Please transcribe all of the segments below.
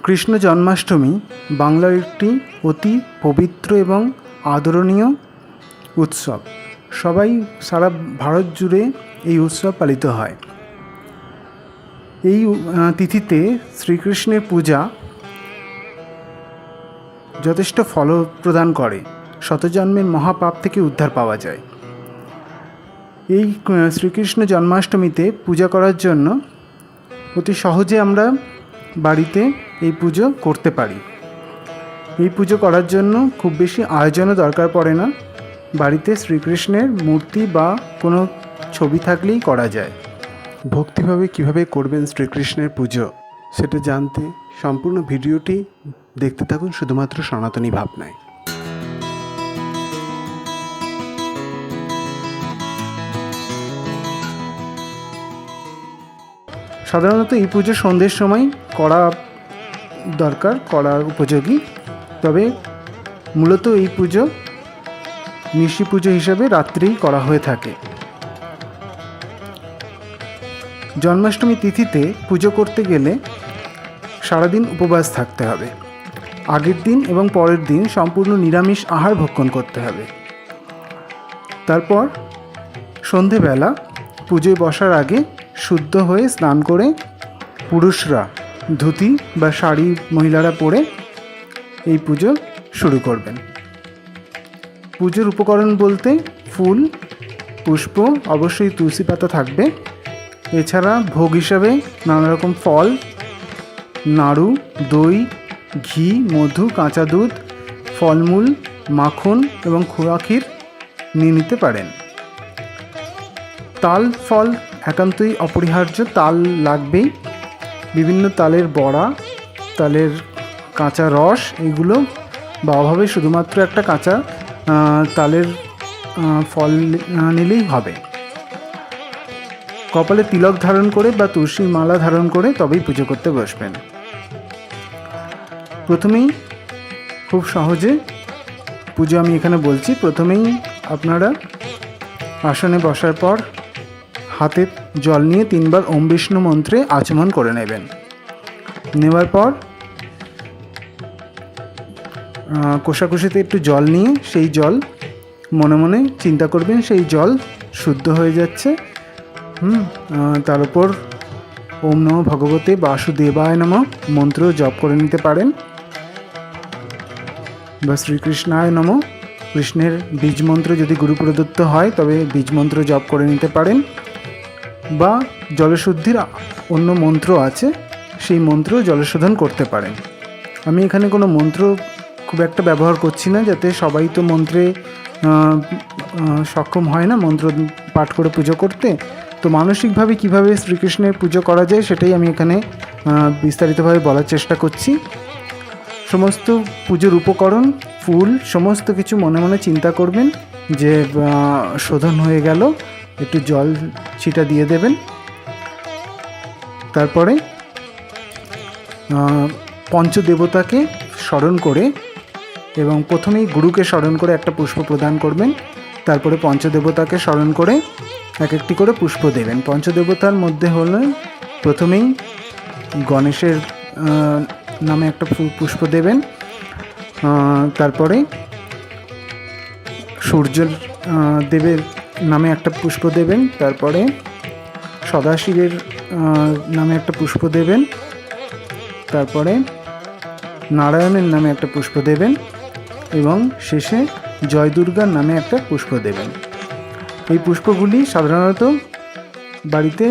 কৃষ্ণ জন্মাষ্টমী বাংলার একটি অতি পবিত্র এবং আদরণীয় উৎসব। সবাই সারা ভারত জুড়ে এই উৎসব পালিত হয়। এই তিথিতে শ্রীকৃষ্ণের পূজা যথেষ্ট ফল প্রদান করে, শতজন্মের মহাপাপ থেকে উদ্ধার পাওয়া যায়। এই শ্রীকৃষ্ণ জন্মাষ্টমীতে পূজা করার জন্য অতি সহজে আমরা বাড়িতে এই পুজো করতে পারি। এই পুজো করার জন্য খুব বেশি আয়োজনও দরকার পড়ে না। বাড়িতে শ্রীকৃষ্ণের মূর্তি বা কোনো ছবি থাকলেই করা যায়। ভক্তিভাবে কিভাবে করবেন শ্রীকৃষ্ণের পুজো সেটা জানতে সম্পূর্ণ ভিডিওটি দেখতে থাকুন শুধুমাত্র সনাতনী ভাবনায়। সাধারণত এই পুজো সন্ধ্যের সময় করা উপযোগী, তবে মূলত এই পুজো নিশি পুজো হিসাবে রাত্রেই করা হয়ে থাকে। জন্মাষ্টমী তিথিতে পুজো করতে গেলে সারাদিন উপবাস থাকতে হবে। আগের দিন এবং পরের দিন সম্পূর্ণ নিরামিষ আহার ভক্ষণ করতে হবে। তারপর সন্ধেবেলা পুজোয় বসার আগে শুদ্ধ হয়ে স্নান করে পুরুষরা ধুতি বা শাড়ি মহিলারা পরে এই পুজো শুরু করবেন। পুজোর উপকরণ বলতে ফুল, পুষ্প, অবশ্যই তুলসী পাতা থাকবে। এছাড়া ভোগ হিসাবে নানা রকম ফল, নাড়ু, দই, ঘি, মধু, কাঁচা দুধ, ফলমূল, মাখন এবং খোয়া ক্ষীর নিয়ে নিতে পারেন। তাল ফল একান্তই অপরিহার্য, তাল লাগবেই। বিভিন্ন তালের বড়া, তালের কাঁচা রস, এগুলো বা অভাবে শুধুমাত্র একটা কাঁচা তালের ফল নিলেই হবে। কপালে তিলক ধারণ করে বা তুলসীর মালা ধারণ করে তবেই পুজো করতে বসবেন। প্রথমেই খুব সহজে পুজো আমি এখানে বলছি। প্রথমেই আপনারা আসনে বসার পর হাতে জল নিয়ে 3 বার ওম বিষ্ণু মন্ত্রে আচমন করে নেবেন। নেওয়ার পর কোষাকুষিতে একটু জল নিয়ে সেই জল মনে মনে চিন্তা করবেন সেই জল শুদ্ধ হয়ে যাচ্ছে। তার উপর ওম নমঃ ভগবতে বাসুদেবায় নমঃ মন্ত্র জপ করে নিতে পারেন, বা শ্রীকৃষ্ণায় নমঃ, কৃষ্ণের বীজ মন্ত্র যদি গুরু প্রদত্ত হয় তবে বীজ মন্ত্র জপ করে নিতে পারেন, বা জলশুদ্ধির অন্য মন্ত্র আছে সেই মন্ত্র জলশোধন করতে পারেন। আমি এখানে কোনো মন্ত্র খুব একটা ব্যবহার করছি না, যাতে সবাই তো মন্ত্রে সক্ষম হয় না মন্ত্র পাঠ করে পুজো করতে। তো মানসিকভাবে কিভাবে শ্রীকৃষ্ণের পুজো করা যায় সেটাই আমি এখানে বিস্তারিতভাবে বলার চেষ্টা করছি। সমস্ত পুজোর উপকরণ, ফুল, সমস্ত কিছু মনে মনে চিন্তা করবেন যে শোধন হয়ে গেল, একটু জল ছিটা দিয়ে দেবেন। তারপরে পঞ্চদেবতাকে স্মরণ করে এবং প্রথমেই গুরুকে স্মরণ করে একটা পুষ্প প্রদান করবেন। তারপরে পঞ্চদেবতাকে স্মরণ করে এক একটি করে পুষ্প দেবেন। পঞ্চদেবতার মধ্যে হলেন প্রথমেই গণেশের নামে একটা পুষ্প দেবেন, তারপরে সূর্য দেবের নামে একটা পুষ্প দেবেন, তারপরে সদাশিবের নামে একটা পুষ্প দেবেন, তারপরে নারায়ণের নামে একটা পুষ্প দেবেন এবং শেষে জয় দুর্গার নামে একটা পুষ্প দেবেন। এই পুষ্পগুলি সাধারণত বাড়িতে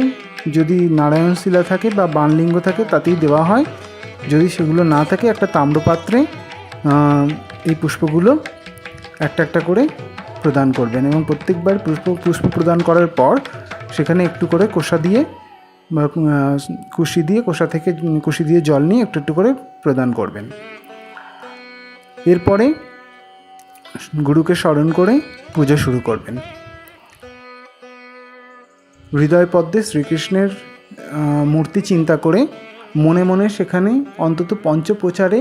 যদি নারায়ণ শিলা থাকে বা বাণলিঙ্গ থাকে তাতেই দেওয়া হয়। যদি সেগুলো না থাকে একটা তাম্রপাত্রে এই পুষ্পগুলো একটা একটা করে প্রদান করবেন এবং প্রত্যেকবার পুষ্প প্রদান করার পর সেখানে একটু করে কোষা দিয়ে বা কুশি দিয়ে জল নিয়ে একটু একটু করে প্রদান করবেন। এরপরে গুরুকে স্মরণ করে পুজো শুরু করবেন। হৃদয় পদ্মে শ্রীকৃষ্ণের মূর্তি চিন্তা করে মনে মনে সেখানে অন্তত পঞ্চপ্রচারে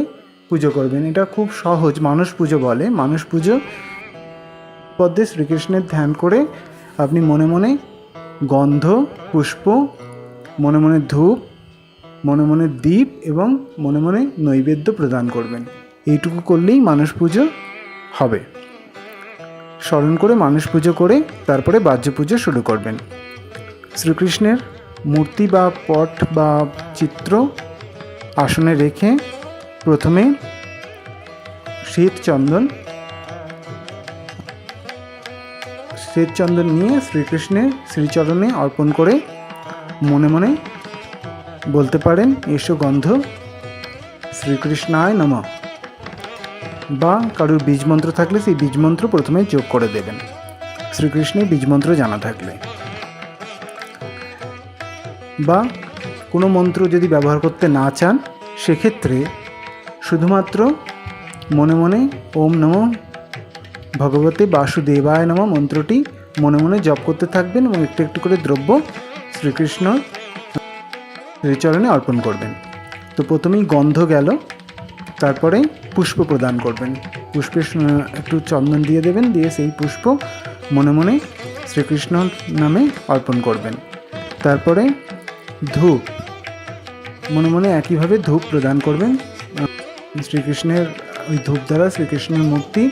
পুজো করবেন। এটা খুব সহজ, মানস পুজো বলে। মানস পুজো পদ্মে শ্রীকৃষ্ণের ধ্যান করে আপনি মনে মনে গন্ধ, পুষ্প, মনে মনে ধূপ মনে মনে দীপ এবং মনে মনে নৈবেদ্য প্রদান করবেন। এইটুকু করলেই মানস পুজো হবে। স্মরণ করে মানস পুজো করে তারপরে বাহ্য পুজো শুরু করবেন। শ্রীকৃষ্ণের মূর্তি বা পট বা চিত্র আসনে রেখে প্রথমে শ্বেত চন্দন নিয়ে শ্রীকৃষ্ণের শ্রীচরণে অর্পণ করে মনে মনে বলতে পারেন, এসো গন্ধ শ্রীকৃষ্ণায় নমঃ। বা কারোর বীজমন্ত্র থাকলে সেই বীজমন্ত্র প্রথমে যোগ করে দেবেন, শ্রীকৃষ্ণের বীজমন্ত্র জানা থাকলে। বা কোনো মন্ত্র যদি ব্যবহার করতে না চান, সেক্ষেত্রে শুধুমাত্র মনে মনে ওম নমঃ ভগবতে বাসুদেবায় নমঃ মন্ত্রটি মনে মনে জপ করতে থাকবেন এবং একটু একটু করে দ্রব্য শ্রীকৃষ্ণ শ্রীচরণে অর্পণ করবেন। তো প্রথমেই গন্ধ গেল, তারপরে পুষ্প প্রদান করবেন। পুষ্পে একটু চন্দন দিয়ে দেবেন, দিয়ে সেই পুষ্প মনে মনে শ্রীকৃষ্ণ নামে অর্পণ করবেন। তারপরে ধূপ মনে মনে একইভাবে ধূপ প্রদান করবেন। শ্রীকৃষ্ণের ওই ধূপ দ্বারা শ্রীকৃষ্ণের মূর্তি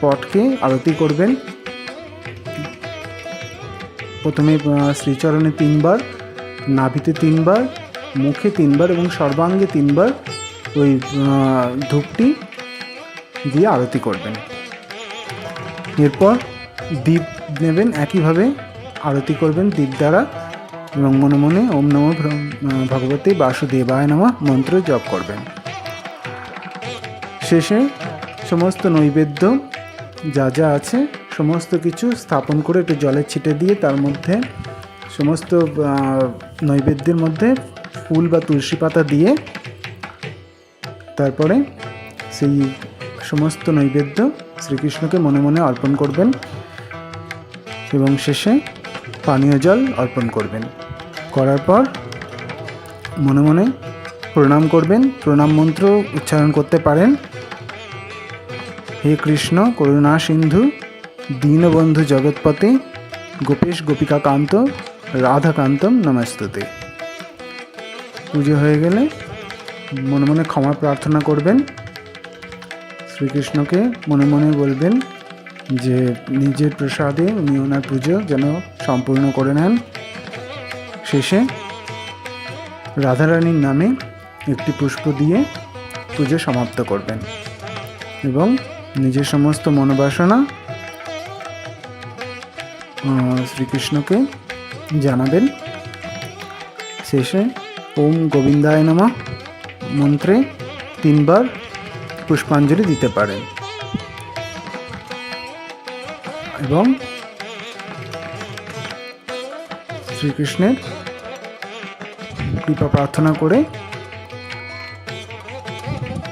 পটকে আরতি করবেন। প্রথমে শ্রীচরণে 3 বার, নাভিতে 3 বার, মুখে 3 বার এবং সর্বাঙ্গে 3 বার ওই ধূপটি দিয়ে আরতি করবেন। এরপর দীপ নেবেন, একইভাবে আরতি করবেন দীপ দ্বারা এবং মনে মনে ওম নমঃ ভগবতে বাসুদেবায় নমঃ মন্ত্র জপ করবেন। শেষে সমস্ত নৈবেদ্য যা যা আছে সমস্ত কিছু স্থাপন করে একটু জলের ছিটে দিয়ে তার মধ্যে সমস্ত নৈবেদ্যের মধ্যে ফুল বা তুলসী পাতা দিয়ে তারপরে সেই সমস্ত নৈবেদ্য শ্রীকৃষ্ণকে মনে মনে অর্পণ করবেন এবং শেষে পানীয় জল অর্পণ করবেন। করার পর মনে মনে প্রণাম করবেন। প্রণাম মন্ত্র উচ্চারণ করতে পারেন, হে কৃষ্ণ করুণা সিন্ধু দীনবন্ধু জগৎপতে গোপেশ গোপিকা কান্ত রাধাকান্তম নমস্তুতে। পুজো হয়ে গেলে মনে মনে ক্ষমা প্রার্থনা করবেন। শ্রীকৃষ্ণকে মনে মনে বলবেন যে নিজের প্রসাদে উনি ওনার পুজো যেন সম্পূর্ণ করে নেন। শেষে রাধারানীর নামে একটি পুষ্প দিয়ে পুজো সমাপ্ত করবেন এবং নিজের সমস্ত মনোবাসনা শ্রীকৃষ্ণকে জানাবেন। শেষে ওম গোবিন্দায় নমঃ মন্ত্রে 3 বার পুষ্পাঞ্জলি দিতে পারেন এবং শ্রীকৃষ্ণের কৃপা প্রার্থনা করে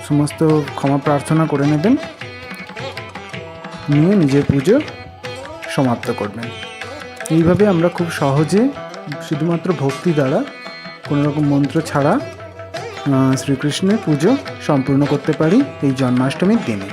সমস্ত ক্ষমা প্রার্থনা করে নেবেন, নিয়ে নিজের পুজো সমাপ্ত করবেন। এইভাবে আমরা খুব সহজে শুধুমাত্র ভক্তি দ্বারা কোনো রকম মন্ত্র ছাড়া শ্রীকৃষ্ণের পুজো সম্পূর্ণ করতে পারি এই জন্মাষ্টমীর দিনে।